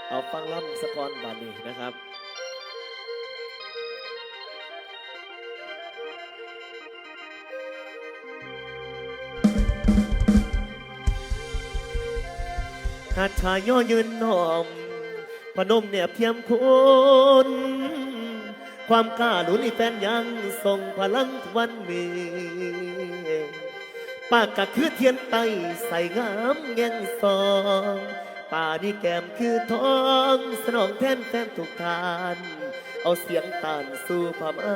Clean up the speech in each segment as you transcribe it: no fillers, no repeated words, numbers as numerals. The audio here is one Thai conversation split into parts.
เอาฟังล่ำสะกอนบานีนะครับหาดชายย่อยืนหอมพนมเนี่ยเพียมคุณความกล้าหนุนอีแฟนยังส่งพลังทุกวันนี้ปากกะคือเทียนไตใส่งามแง่งซองป่านี่แก้มคือทองสนองแทนแฟนทุกทานเอาเสียงตานสู่ความไอ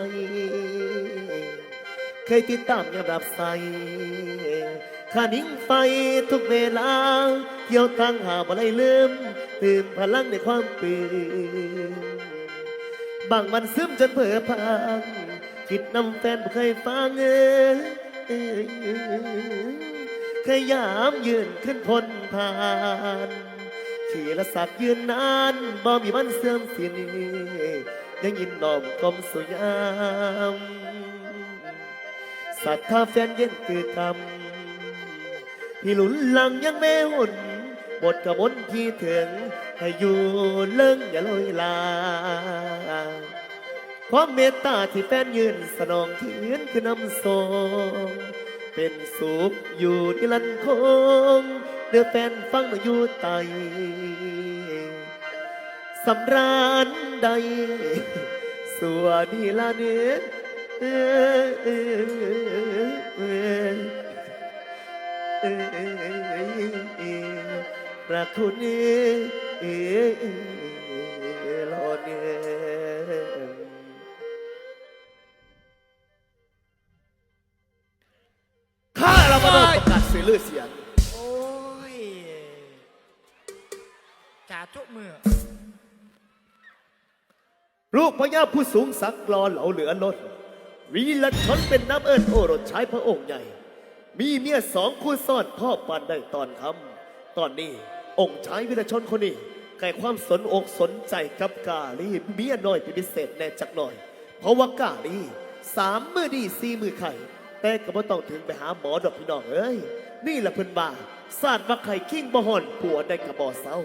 เคยติดตามยามรับใสข้านิ่งไฟทุกเวลาเที่ยวทางหาบ่ได้ลืมตื่นพลังในความปืนบางวันซึมจนเผลอพังคิดนำแฟนบ่เคยฟังเคยยามยืนขึ้นพ้นผ่านขี่ละสักยืนนานบ่มีวันเสื่อมสิ้นยังยินน้อมกลมสุยามศรัทธาแฟนเย็นคือกรรมพี่หลุนหลังยังไม่หุ่นบทกระมนที่ถึงให้อยู่เลิงอย่าลอยลาความเมตตาที่แฟนยืนสนองที่ยืนคือนำส่งเป็นสุขอยู่นิรันดร์คงเดือแฟนฟังมาอยู่ไตสำราญใดสวัสดีลาเนื้รักคุณรอเนี่ยข้าเรามาโดนประกาศเสียเลือดเสียงโอ้ยจ่าจุมือลูกพญาผู้สูงสักกรอนเหลาเหลือล้นวีรชนเป็นน้ำเอิญโอรสชายพระองค์ใหญ่มีเมีย2คู่ซ่อนพ่อปานได้ตอนคำตอนนี้องค์ชายวีรชนคนนี้ใกล้ความสนอกสนใจกับกาลีเมียน้อยเป็นพิเศษแน่จักหน่อยเพราะว่ากาลี3 มือดี4 มือไข่แต่ก็บ่ต้องถึงไปหาหมอดอกพี่น้องเอ้ยนี่แหละเพิ่นบ่าศาสตร์ว่าไข่ขิงบ่ห่อนผัวได้กระบ่เศร้า